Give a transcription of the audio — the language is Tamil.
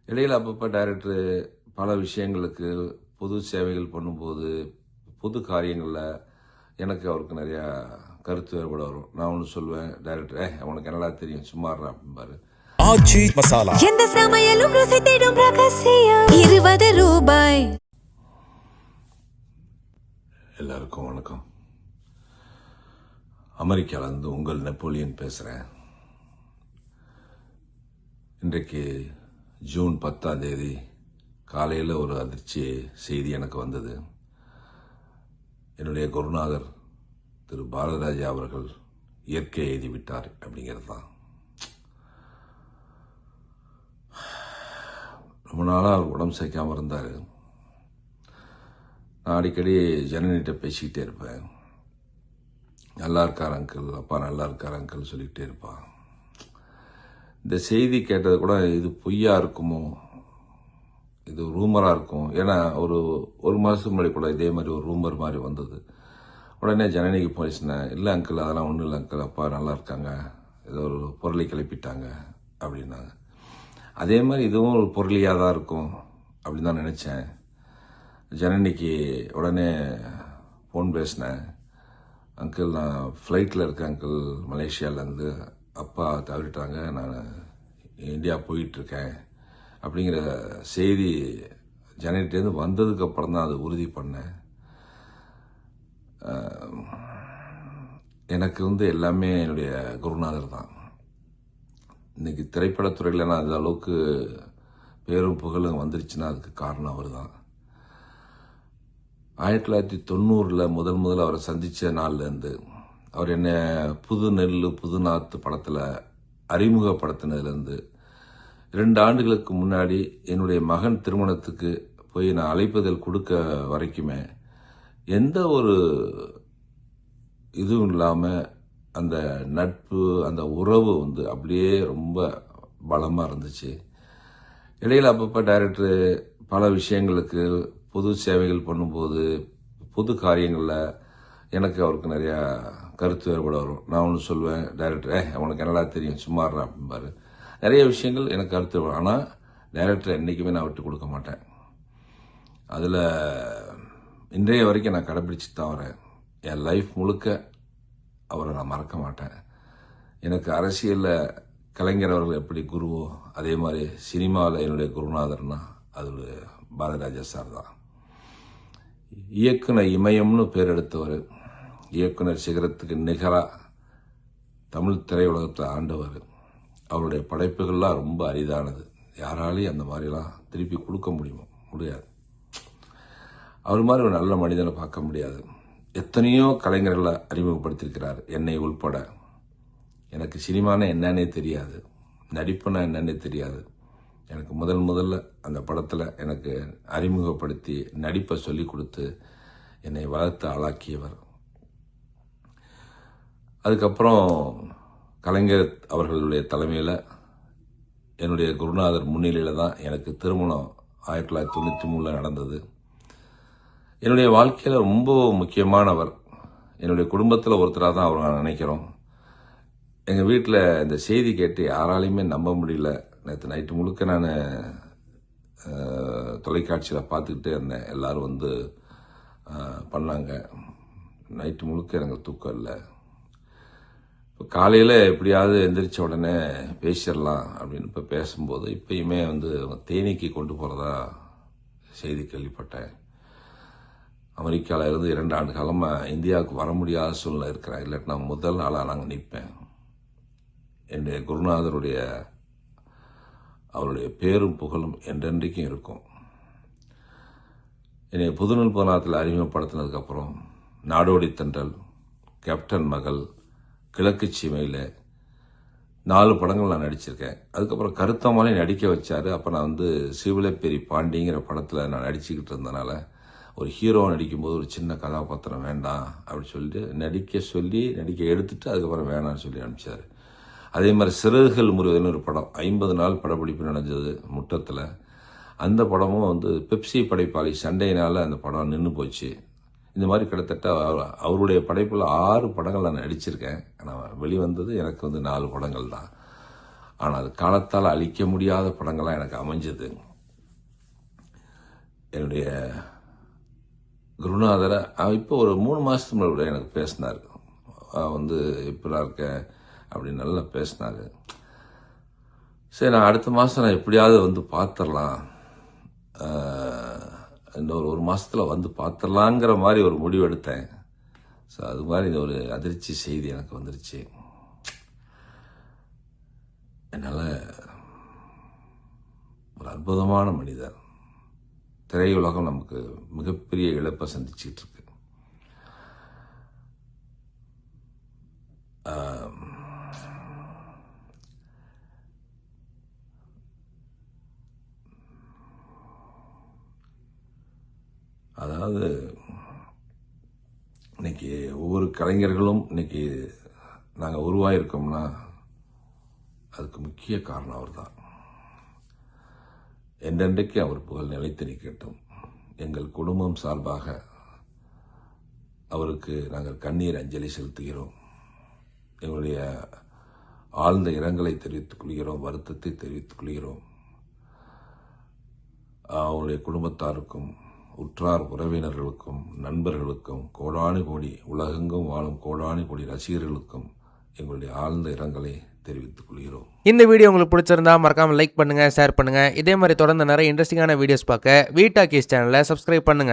இடையில அப்பப்போ டைரக்டர் பல விஷயங்களுக்கு பொது சேவைகள் பண்ணும்போது பொது காரியங்களில் எனக்கு அவருக்கு நிறையா கருத்து வேறுபாடு வரும். நான் ஒன்று சொல்வேன், டைரக்டர் அவனுக்கு என்னடா தெரியும் சும்மாறா அப்படிம்பாரு. ஆச்சி மசாலா எந்த சமையலும் ருசி தேடும் ரகசியம் 20 ரூபாய். எல்லாருக்கும் வணக்கம். அமெரிக்காவிலேருந்து உங்கள் நெப்போலியன் பேசுகிறேன். இன்றைக்கு ஜூன் 10 காலையில் ஒரு அதிர்ச்சி செய்தி எனக்கு வந்தது. என்னுடைய குருநாதர் திரு பாரதிராஜா அவர்கள் இயற்கை எழுதிவிட்டார் அப்படிங்கிறது தான். ரொம்ப நாளாக அவர் உடம்பு சேர்க்காமல் இருந்தார். நான் அடிக்கடி ஜனனிட்ட பேசிக்கிட்டே இருப்பேன். நல்லா இருக்கார் அங்கிள், அப்பா நல்லா இருக்கார் அங்கிள் சொல்லிக்கிட்டே இருப்பான். இந்த செய்தி கேட்டது கூட இது பொய்யா இருக்குமோ, இது ரூமராக இருக்கும். ஏன்னா ஒரு மாதத்துக்கு முன்னாடி கூட இதே மாதிரி ஒரு ரூமர் மாதிரி வந்தது. உடனே ஜனனிக்கு போயிடுச்சுனேன், இல்லை அங்கிள் அதெல்லாம் ஒன்றும் இல்லை அங்கிள், அப்பா நல்லா இருக்காங்க, ஏதோ ஒரு பொருளை கிளப்பிட்டாங்க அப்படின்னாங்க. அதே மாதிரி இதுவும் ஒரு பொருளியாக தான் இருக்கும் அப்படின்னு தான் நினச்சேன். ஜனனிக்கு உடனே ஃபோன் பேசினேன். அங்கிள் நான் ஃப்ளைட்டில் இருக்கேன் அங்கிள், மலேசியாவிலேருந்து, அப்பா தவறிட்டாங்க, நான் இந்தியா போயிட்டுருக்கேன் அப்படிங்கிற செய்தி ஜனனிட்டேருந்து வந்ததுக்கப்புறம் தான் அது உறுதி பண்ணேன். எனக்கு எல்லாமே என்னுடைய குருநாதர் தான். இன்னைக்கு திரைப்படத்துறையில் நான் அந்த அளவுக்கு பேரும் புகழும் வந்துருச்சுன்னா அதுக்கு காரணம் அவர் தான். 1990 முதல் அவரை சந்தித்த நாள்லேருந்து அவர் என்னை புது நெல் புது நாத்து படத்தில் அறிமுகப்படுத்தினதுலேருந்து 2 ஆண்டுகளுக்கு முன்னாடி என்னுடைய மகன் திருமணத்துக்கு போய் நான் அழைப்பதில் கொடுக்க வரைக்குமே எந்த ஒரு இதுவும் இல்லாமல் அந்த நட்பு அந்த உறவு அப்படியே ரொம்ப பலமாக இருந்துச்சு. இடையில அப்பப்போ டைரக்டர் பல விஷயங்களுக்கு பொது சேவைகள் பண்ணும்போது பொது காரியங்களில் எனக்கு அவருக்கு நிறையா கருத்து வேறுபாடு வரும். நான் ஒன்று சொல்வேன், டைரக்டர் அவனுக்கு என்னடா தெரியும் சும்மாறா அப்படிம்பாரு. நிறைய விஷயங்கள் எனக்கு கருத்து வரும். ஆனால் டைரக்டர் என்றைக்குமே நான் விட்டு கொடுக்க மாட்டேன். அதில் இன்றைய வரைக்கும் நான் கடைப்பிடிச்சிட்டு தான் வரேன். என் லைஃப் முழுக்க அவரை நான் மறக்க மாட்டேன். எனக்கு அரசியலில் கலைஞர் அவர்கள் எப்படி குருவோ அதே மாதிரி சினிமாவில் என்னுடைய குருநாதர்னா அது பாரதிராஜா சார் தான். இயக்குனர் இமயம்னு பேர் எடுத்தவர், இயக்குனர் சிகரத்துக்கு நிகராக தமிழ் திரையுலகத்தை ஆண்டவர். அவருடைய படைப்புகள்லாம் ரொம்ப அரிதானது. யாராலையும் அந்த மாதிரிலாம் திருப்பி கொடுக்க முடியாது. அவர் மாதிரி ஒரு நல்ல மனிதனை பார்க்க முடியாது. எத்தனையோ கலைஞர்களை அறிமுகப்படுத்தியிருக்கிறார், என்னை உள்பட. எனக்கு சினிமானா என்னன்னே தெரியாது, நடிப்புனா என்னன்னே தெரியாது. எனக்கு முதல்ல அந்த படத்தில் எனக்கு அறிமுகப்படுத்தி நடிப்பை சொல்லி கொடுத்து என்னை வளர்த்து ஆளாக்கியவர். அதுக்கப்புறம் கலைஞர் அவர்களுடைய தலைமையில் என்னுடைய குருநாதர் முன்னிலையில் தான் எனக்கு திருமணம் 1993 நடந்தது. என்னுடைய வாழ்க்கையில் ரொம்ப முக்கியமானவர். என்னுடைய குடும்பத்தில் ஒருத்தராக தான் அவர் நான் நினைக்கிறோம். எங்கள் வீட்டில் இந்த செய்தி கேட்டு யாராலையுமே நம்ப முடியல. நேற்று நைட்டு முழுக்க நான் தொலைக்காட்சியில் பார்த்துக்கிட்டே இருந்தேன். எல்லோரும் பண்ணாங்க. நைட்டு முழுக்க எனக்கு தூக்கம் இல்லை. இப்போ காலையில் எப்படியாவது எந்திரிச்ச உடனே பேசிடலாம் அப்படின்னு இப்போ பேசும்போது இப்பயுமே தேனிக்கு கொண்டு போகிறதா செய்தி கேள்விப்பட்டேன். அமெரிக்காவில் இருந்து 2 ஆண்டு காலமாக இந்தியாவுக்கு வர முடியாத சூழ்நிலை இருக்கிறேன். இல்லாட்டி நான் முதல் நாளாக நாங்கள் நிற்பேன். என்னுடைய குருநாதருடைய அவருடைய பேரும் புகழும் என்றென்றைக்கும் இருக்கும். என்னை புதுநூல் புதனாத்தில் அறிமுகப்படுத்தினதுக்கப்புறம் நாடோடி தென்றல், கேப்டன் மகள், கிழக்கு சீமையில் 4 படங்கள் நான் நடிச்சிருக்கேன். அதுக்கப்புறம் கருத்தமாலே நடிக்க வச்சார். அப்போ நான் சிவிலப்பேரி பாண்டிங்கிற படத்தில் நான் நடிச்சுக்கிட்டு இருந்தனால ஒரு ஹீரோ நடிக்கும்போது ஒரு சின்ன கதாபாத்திரம் வேண்டாம் அப்படின்னு சொல்லிட்டு நடிக்க எடுத்துட்டு அதுக்கப்புறம் வேணான்னு சொல்லி அனுப்பிச்சார். அதே மாதிரி சிறகுகள் முருகன் ஒரு படம் 50 நாள் படப்பிடிப்பு நடந்தது முட்டத்தில். அந்த படமும் பெப்சி படைப்பாளி சண்டையினால் அந்த படம் நின்று போச்சு. இந்த மாதிரி கிட்டத்தட்ட அவருடைய படைப்பில் 6 படங்கள் நான் நடிச்சிருக்கேன். ஆனால் வெளிவந்தது எனக்கு 4 படங்கள் தான். ஆனால் அது காலத்தால் அழிக்க முடியாத படங்களாக எனக்கு அமைஞ்சது. என்னுடைய குருநாதரை இப்போ ஒரு 3 மாதத்துக்கு முன்னாடி எனக்கு பேசினார். இப்படிலாம் இருக்க அப்படின்னு நல்லா பேசினார். சரி, நான் அடுத்த மாதம் நான் எப்படியாவது பார்த்துடலாம், இன்னொரு 1 மாதத்தில் பார்த்துடலாங்கிற மாதிரி ஒரு முடிவு எடுத்தேன். ஸோ அது மாதிரி ஒரு அதிர்ச்சி செய்தி எனக்கு வந்துருச்சு. என்னால் ஒரு அற்புதமான மனிதர். திரையுலகம் நமக்கு மிகப்பெரிய இழப்பை சந்திச்சுட்டு இருக்கு. அதாவது இன்னைக்கு ஒவ்வொரு கலைஞர்களும் இன்னைக்கு நாங்கள் உருவாயிருக்கோம்னா அதுக்கு முக்கிய காரணம் அவர் தான். என்றென்றைக்கு அவர் புகழ் நிலைத்து நிற்கட்டும். எங்கள் குடும்பம் சார்பாக அவருக்கு நாங்கள் கண்ணீர் அஞ்சலி செலுத்துகிறோம். எங்களுடைய ஆழ்ந்த இரங்கலை தெரிவித்துக் கொள்கிறோம், வருத்தத்தை தெரிவித்துக் கொள்கிறோம். அவருடைய குடும்பத்தாருக்கும் உற்றார் உறவினர்களுக்கும் நண்பர்களுக்கும் கோடானு கோடி உலகெங்கும் வாழும் கோடானு கோடி ரசிகர்களுக்கும் எங்களுடைய ஆழ்ந்த இரங்கலை தெரிவித்துக் கொள்கிறோம். இந்த வீடியோ உங்களுக்கு பிடிச்சிருந்தா மறக்காம லைக் பண்ணுங்க, ஷேர் பண்ணுங்க. இதே மாதிரி தொடர்ந்து நிறைய இன்ட்ரெஸ்டிங்கான வீடியோஸ் பார்க்க வீட்டா கேஸ் சேனலை சப்ஸ்கிரைப் பண்ணுங்க.